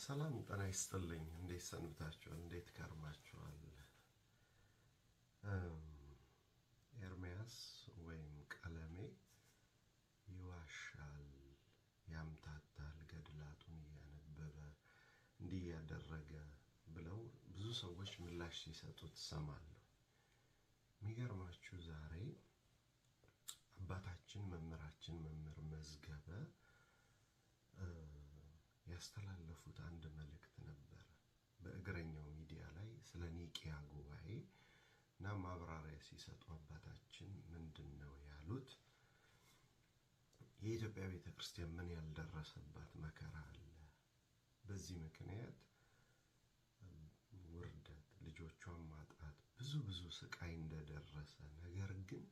ሰላም ጤና ይስጥልኝ። እንዴት ሰንብታችኋል? እንዴት ከርማችኋል? ኤርምያስ ወይም ቀለሜ ይዋሻል፣ ያምታታል፣ ገድላቱን እያነበበ እንዲህ ያደረገ ብለው ብዙ ሰዎች ምላሽ ሲሰጡት ሰማለሁ። የሚገርማችሁ ዛሬ አባታችን መምህራችን መምህር መዝገበ ያስተላለፉት አንድ መልእክት ነበር በእግረኛው ሚዲያ ላይ ስለ ኒቂያ ጉባኤ እና ማብራሪያ ሲሰጡ አባታችን ምንድነው ያሉት? የኢትዮጵያ ቤተክርስቲያን ምን ያልደረሰባት መከራ አለ፣ በዚህ ምክንያት ውርደት፣ ልጆቿን ማጣት፣ ብዙ ስቃይ እንደደረሰ፣ ነገር ግን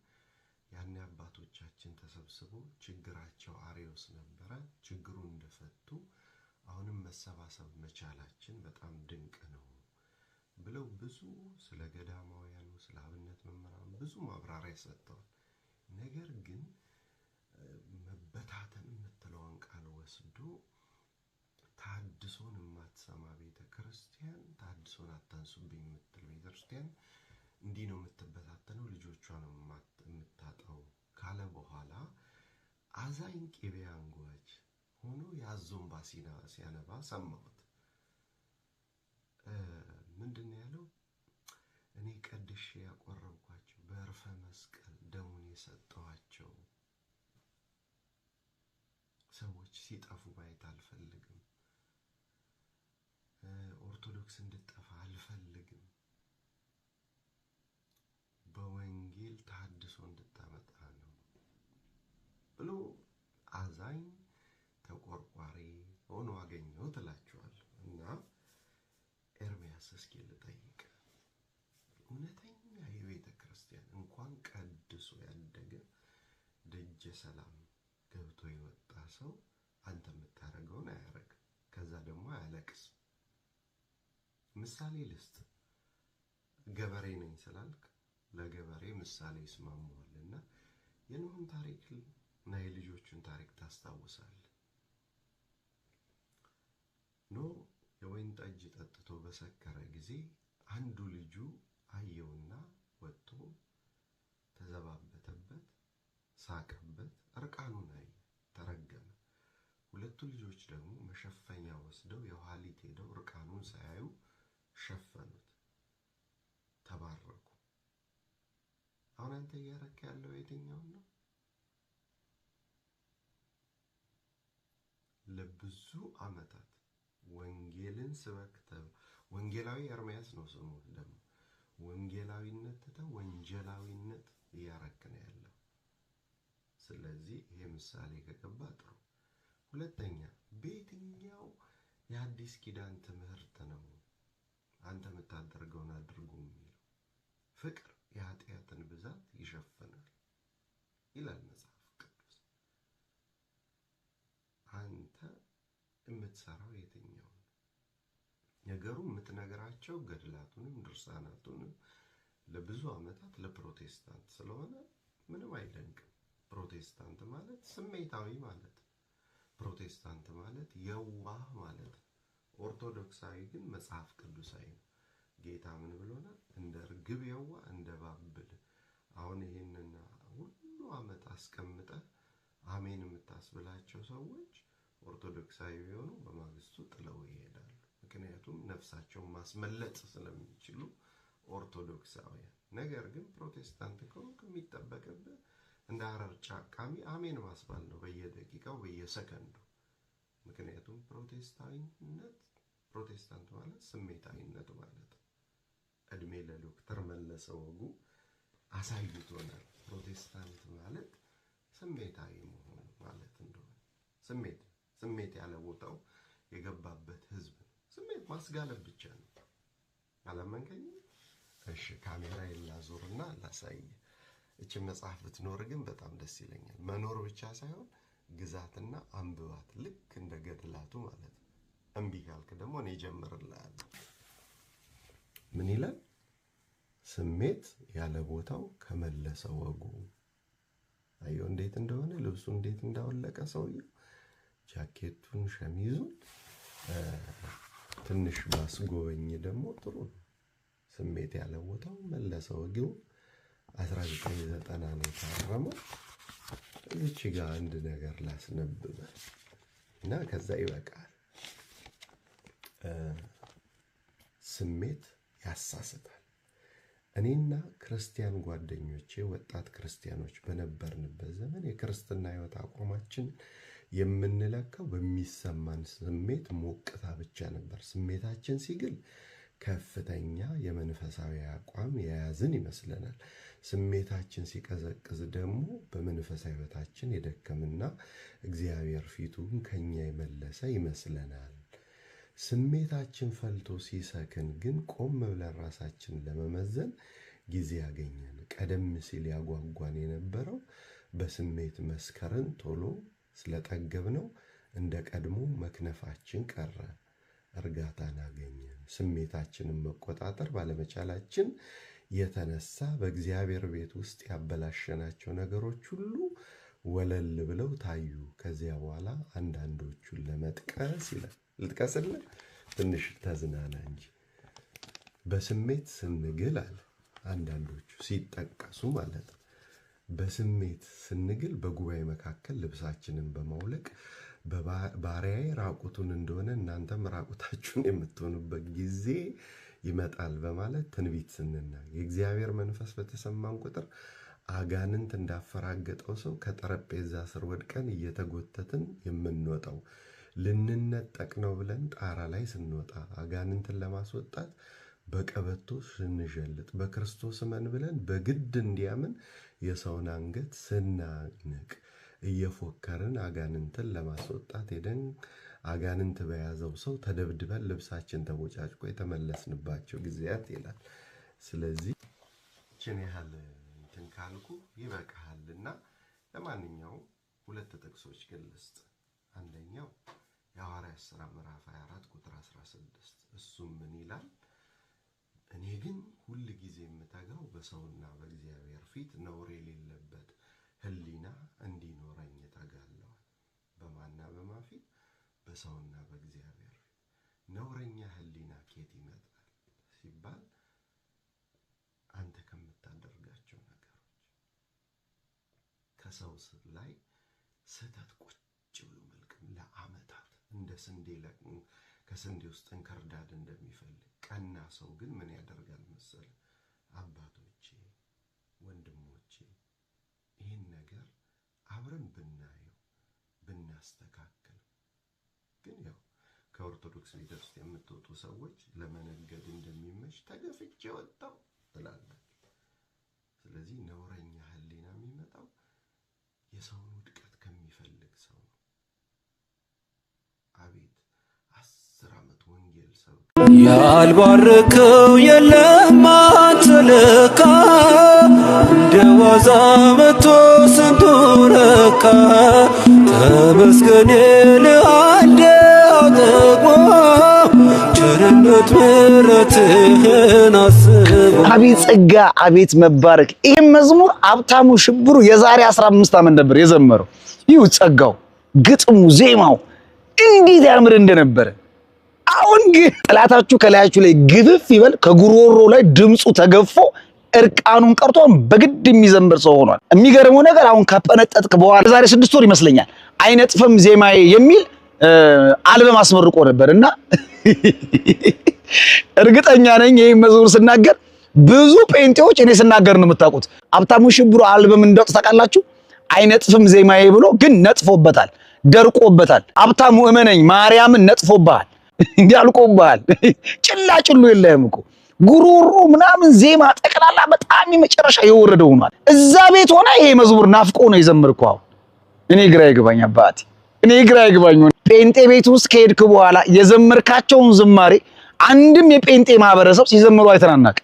ያኔ አባቶቻችን ተሰብስበው ችግራቸው አሪዮስ ነበረ፣ ችግሩን እንደፈቱ አሁንም መሰባሰብ መቻላችን በጣም ድንቅ ነው ብለው ብዙ ስለ ገዳማውያኑ ስለ አብነት መምህራን ብዙ ማብራሪያ ሰጥተዋል። ነገር ግን መበታተን የምትለውን ቃል ወስዶ ታድሶን የማትሰማ ቤተክርስቲያን፣ ታድሶን አታንሱብኝ የምትል ቤተክርስቲያን እንዲህ ነው የምትበታተነው፣ ልጆቿን የምታጣው ካለ በኋላ አዛኝ ቅቤ አንጓች ሆኖ ያዞን ባሲና ሲያነባ ሰማሁት። ምንድነው ያለው? እኔ ቀድሼ ያቆረብኳቸው በእርፈ መስቀል ደሙን የሰጠኋቸው ሰዎች ሲጠፉ ማየት አልፈልግም። ኦርቶዶክስ እንድጠፋ አልፈልግም። በወንጌል ታድሶ እንድታመጣ ነው ብሎ አዛኝ ተቆርቋሪ ሆኖ አገኘው ትላችኋለሁ። እና ኤርምያስ እስኪ ልጠይቅ፣ እውነተኛ የቤተ ክርስቲያን እንኳን ቀድሶ ያደገ ደጀ ሰላም ገብቶ የወጣ ሰው አንተ የምታደርገውን አያረግ፣ ከዛ ደግሞ አያለቅስ። ምሳሌ ልስጥ። ገበሬ ነኝ ስላልክ ለገበሬ ምሳሌ ይስማማዋልና የኖህን ታሪክ እና የልጆቹን ታሪክ ታስታውሳለህ። ኖህ የወይን ጠጅ ጠጥቶ በሰከረ ጊዜ አንዱ ልጁ አየውና ወጥቶ ተዘባበተበት፣ ሳቀበት፣ እርቃኑን አየ፣ ተረገመ። ሁለቱ ልጆች ደግሞ መሸፈኛ ወስደው የኋሊት ሄደው እርቃኑን ሳያዩ ሸፈኑት፣ ተባረኩ። አሁን አንተ እያረክ ያለው የትኛው ነው? ለብዙ ዓመታት ወንጌልን ስበክተው፣ ወንጌላዊ ኤርምያስ ነው ስሙ፣ ደግሞ ወንጌላዊነት ተው ወንጀላዊነት እያረክ ነው ያለው። ስለዚህ ይሄ ምሳሌ ከገባ ጥሩ። ሁለተኛ፣ በየትኛው የአዲስ ኪዳን ትምህርት ነው አንተ የምታደርገውን አድርጉ የሚለው? ፍቅር የኃጢአትን ብዛት ይሸፍናል ይላል መጽሐፍ ቅዱስ። አንተ የምትሰራው የትኛው ነው? ነገሩ የምትነግራቸው ገድላቱንም ድርሳናቱንም ለብዙ ዓመታት ለፕሮቴስታንት ስለሆነ ምንም አይደንቅም። ፕሮቴስታንት ማለት ስሜታዊ ማለት ነው። ፕሮቴስታንት ማለት የዋህ ማለት ነው። ኦርቶዶክሳዊ ግን መጽሐፍ ቅዱሳዊ ነው። ጌታ ምን ብሎናል? እንደ ርግብ የዋህ እንደ ባብል። አሁን ይሄንን ሁሉ ዓመት አስቀምጠ አሜን የምታስብላቸው ሰዎች ኦርቶዶክሳዊ ቢሆኑ በማግስቱ ጥለው ይሄዳሉ። ምክንያቱም ነፍሳቸውን ማስመለጥ ስለሚችሉ ኦርቶዶክሳውያን። ነገር ግን ፕሮቴስታንት ከሆንክ የሚጠበቅብህ እንደ አረር ጫቃሚ አሜን ማስባል ነው በየደቂቃው በየሰከንዱ። ምክንያቱም ፕሮቴስታንት ማለት ስሜታዊነት ማለት ነው። እድሜ ለዶክተር መለሰ ወጉ አሳይቶናል። ፕሮቴስታንት ማለት ስሜታዊ መሆን ማለት እንደሆነ፣ ስሜት ያለ ቦታው የገባበት ህዝብ ነው። ስሜት ማስጋለብ ብቻ ነው። አላመንከኝ? እሺ ካሜራ ይላዞርና ላሳይ። እቺ መጽሐፍ ብትኖር ግን በጣም ደስ ይለኛል። መኖር ብቻ ሳይሆን ግዛትና አንብባት፣ ልክ እንደ ገድላቱ ማለት ነው። እምቢ ካልክ ደግሞ እኔ ጀምርልሃለሁ። ምን ይላል? ስሜት ያለ ቦታው ከመለሰ ወጉ። አየው እንዴት እንደሆነ፣ ልብሱ እንዴት እንዳወለቀ ሰውየው፣ ጃኬቱን ሸሚዙን ትንሽ ባስጎበኝ ደግሞ ጥሩ ነው። ስሜት ያለወጣው መለሰው ወጊው 1990 ነው የታረመው። እዚች ጋር አንድ ነገር ላስነብበ እና ከዛ ይበቃል። ስሜት ያሳስታል። እኔና ክርስቲያን ጓደኞቼ ወጣት ክርስቲያኖች በነበርንበት ዘመን የክርስትና ሕይወት አቋማችን የምንለካው በሚሰማን ስሜት ሞቅታ ብቻ ነበር። ስሜታችን ሲግል ከፍተኛ የመንፈሳዊ አቋም የያዝን ይመስለናል። ስሜታችን ሲቀዘቅዝ ደግሞ በመንፈሳዊ ሕይወታችን የደከምና እግዚአብሔር ፊቱን ከኛ የመለሰ ይመስለናል። ስሜታችን ፈልቶ ሲሰክን ግን ቆም ብለን ራሳችንን ለመመዘን ጊዜ ያገኘን። ቀደም ሲል ያጓጓን የነበረው በስሜት መስከረን ቶሎ ስለጠገብነው እንደ ቀድሞ መክነፋችን ቀረ። እርጋታን አገኘን። ስሜታችንን መቆጣጠር ባለመቻላችን የተነሳ በእግዚአብሔር ቤት ውስጥ ያበላሸናቸው ነገሮች ሁሉ ወለል ብለው ታዩ። ከዚያ በኋላ አንዳንዶቹን ለመጥቀስ ይላል። ልጥቀስልህ ትንሽ ተዝናና እንጂ። በስሜት ስንግል አለ አንዳንዶቹ ሲጠቀሱ ማለት ነው። በስሜት ስንግል በጉባኤ መካከል ልብሳችንን በማውለቅ ባሪያዬ ራቁቱን እንደሆነ እናንተም ራቁታችሁን የምትሆኑበት ጊዜ ይመጣል በማለት ትንቢት ስንናገር የእግዚአብሔር መንፈስ በተሰማን ቁጥር አጋንንት እንዳፈራገጠው ሰው ከጠረጴዛ ስር ወድቀን እየተጎተትን የምንወጣው ልንነጠቅ ነው ብለን ጣራ ላይ ስንወጣ አጋንንትን ለማስወጣት በቀበቶ ስንጀልጥ በክርስቶስ እመን ብለን በግድ እንዲያምን የሰውን አንገት ስናንቅ እየፎከርን አጋንንትን ለማስወጣት ሄደን አጋንንት በያዘው ሰው ተደብድበን ልብሳችን ተቦጫጭቆ የተመለስንባቸው ጊዜያት ይላል። ስለዚህ እችን ያህል እንትን ካልኩ ይበቃልና ለማንኛውም ሁለት ጥቅሶች ልስጥ። አንደኛው የሐዋርያት ሥራ ምዕራፍ 24 ቁጥር 16 እሱም ምን ይላል? እኔ ግን ሁል ጊዜ የምተጋው በሰውና በእግዚአብሔር ፊት ነውር የሌለበት ሕሊና እንዲኖረኝ እተጋለሁ። በማና በማን ፊት? በሰውና በእግዚአብሔር ፊት። ነውረኛ ሕሊና ከየት ይመጣል ሲባል አንተ ከምታደርጋቸው ነገሮች ከሰው ላይ ስህተት ቁጭ ብሎ መልቀም ለዓመታት እንደ ስንዴ ከስንዴ ውስጥ እንክርዳድ እንደሚፈልግ ቀና ሰው ግን ምን ያደርጋል መሰለ? አባቶቼ ወንድሞቼ ይህን ነገር አብረን ብናየው ብናስተካከል። ግን ያው ከኦርቶዶክስ ቤተክርስቲያን የምትወጡ ሰዎች ለመነገድ እንደሚመች ተገፍቼ ወጣው ትላላችሁ። ስለዚህ ነውረኛ ሕሊና የሚመጣው የሰውን ውድቀት ከሚፈልግ ሰው ነው። አቤት 10 ዓመት ወንጌል ሰብከ ያልባረከው የለም አንተ ለካ እንደዋዛ መቶ ስንቱ ረካ። ተመስገን ለአንድ አጠግቦ ቸርነት ምሕረትህን አስቦ። አቤት ጸጋ አቤት መባረክ። ይህም መዝሙር ሀብታሙ ሽብሩ የዛሬ 15 ዓመት ነበር የዘመረው። ይሁ ጸጋው፣ ግጥሙ፣ ዜማው እንዴት ያምር እንደነበረ። አሁን ግን ጠላታችሁ ከላያችሁ ላይ ግፍፍ ይበል ከጉሮሮ ላይ ድምፁ ተገፎ እርቃኑን ቀርቶ በግድ የሚዘምር ሰው ሆኗል። የሚገርመው ነገር አሁን ከፈነጠጥክ በኋላ ዛሬ 6 ወር ይመስለኛል አይነጥፍም ዜማዬ የሚል አልበም አስመርቆ ነበርና እርግጠኛ ነኝ ይሄን መዝሙር ስናገር ብዙ ጴንጤዎች እኔ ስናገር ነው የምታውቁት። ሀብታሙ ሽብሩ አልበም እንደወጣ ታውቃላችሁ። አይነጥፍም ዜማዬ ብሎ ግን ነጥፎበታል፣ ደርቆበታል። ሀብታሙ እመነኝ ማርያምን ነጥፎብሃል፣ ያልቆብሃል። ጭላጭሉ የለህም እኮ ጉሮሮ ምናምን ዜማ ጠቅላላ በጣም የመጨረሻ የወረደ ሆኗል። እዛ ቤት ሆነ ይሄ መዝሙር ናፍቆ ነው የዘመርከው። እኔ ግራ ይገባኝ አባቴ፣ እኔ ግራ ይገባኝ። ጴንጤ ቤት ውስጥ ከሄድክ በኋላ የዘመርካቸውን ዝማሬ አንድም የጴንጤ ማህበረሰብ ሲዘምሩ አይተናናቅ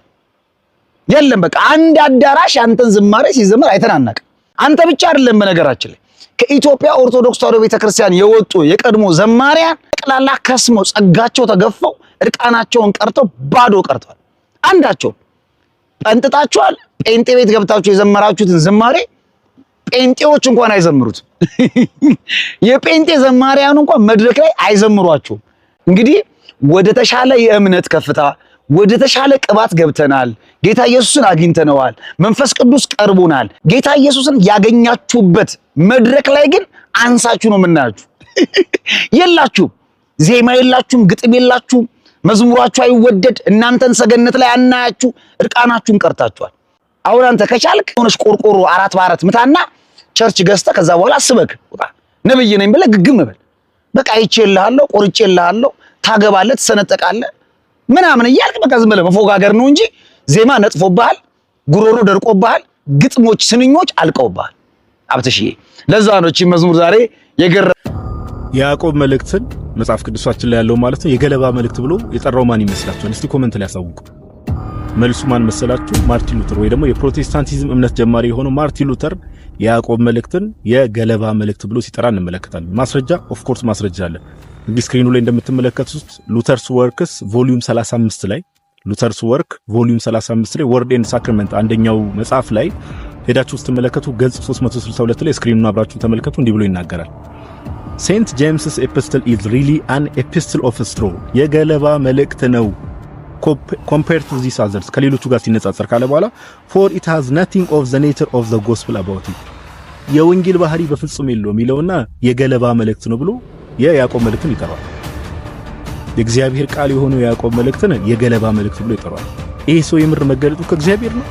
የለም። በቃ አንድ አዳራሽ አንተን ዝማሬ ሲዘምር አይተናናቅ። አንተ ብቻ አይደለም በነገራችን ላይ ከኢትዮጵያ ኦርቶዶክስ ተዋሕዶ ቤተክርስቲያን የወጡ የቀድሞ ዘማሪያን ጠቅላላ ከስመው ጸጋቸው ተገፈው እርቃናቸውን ቀርተው ባዶ ቀርተዋል። አንዳቸው ጠንጥጣቸዋል። ጴንጤ ቤት ገብታችሁ የዘመራችሁትን ዝማሬ ጴንጤዎች እንኳን አይዘምሩት። የጴንጤ ዘማሪያን እንኳን መድረክ ላይ አይዘምሯቸውም። እንግዲህ ወደ ተሻለ የእምነት ከፍታ ወደ ተሻለ ቅባት ገብተናል። ጌታ ኢየሱስን አግኝተነዋል። መንፈስ ቅዱስ ቀርቦናል። ጌታ ኢየሱስን ያገኛችሁበት መድረክ ላይ ግን አንሳችሁ ነው የምናያችሁ። የላችሁም፣ ዜማ የላችሁም፣ ግጥም የላችሁም፣ መዝሙራችሁ አይወደድ፣ እናንተን ሰገነት ላይ አናያችሁ፣ እርቃናችሁን ቀርታችኋል። አሁን አንተ ከቻልክ ሆነሽ ቆርቆሮ 4 በ4 ምታና ቸርች ገዝተህ ከዛ በኋላ አስበክ ነብይ ነኝ ብለህ ግግም በል። በቃ አይቼልሃለሁ፣ ቆርጬልሃለሁ፣ ታገባለህ፣ ትሰነጠቃለህ ምናምን እያልክ በቃ ዝም ብለህ መፎጋገር ነው እንጂ ዜማ ነጥፎብሃል፣ ጉሮሮ ደርቆብሃል፣ ግጥሞች ስንኞች አልቀውብሃል። አብትሽዬ ለዛ ነው እቺ መዝሙር ዛሬ ያዕቆብ መልእክትን መጽሐፍ ቅዱሳችን ላይ ያለው ማለት ነው የገለባ መልእክት ብሎ የጠራው ማን ይመስላችኋል? እስቲ ኮሜንት ላይ ያሳውቁ። መልሱ ማን መሰላችሁ? ማርቲን ሉተር ወይ ደግሞ የፕሮቴስታንቲዝም እምነት ጀማሪ የሆነው ማርቲን ሉተር ያዕቆብ መልእክትን የገለባ መልእክት ብሎ ሲጠራ እንመለከታለን። ማስረጃ ኦፍ ኮርስ ማስረጃ አለ። እንግዲህ ስክሪኑ ላይ እንደምትመለከቱት ሉተርስ ወርክስ ቮሊዩም 35 ላይ ሉተርስ ወርክ ቮሊዩም 35 ላይ ወርድ ኤንድ ሳክራመንት አንደኛው መጽሐፍ ላይ ሄዳችሁ ስትመለከቱ ገጽ 362 ላይ ስክሪኑን አብራችሁ ተመልከቱ። እንዲህ ብሎ ይናገራል። ሴንት ጄምስስ ኤፒስትል ኢዝ ሪሊ አን ኤፒስትል ኦፍ ስትሮ የገለባ መልእክት ነው compared to these others ከሌሎቹ ጋር ሲነጻጸር ካለ በኋላ for it has nothing of the nature of the gospel about it የወንጌል ባህሪ በፍጹም የለውም ይለውና የገለባ መልእክት ነው ብሎ የያዕቆብ መልእክትን ይጠራል። የእግዚአብሔር ቃል የሆነው የያዕቆብ መልእክትን የገለባ መልእክት ብሎ ይጠራል። ይሄ ሰው የምር መገለጡ ከእግዚአብሔር ነው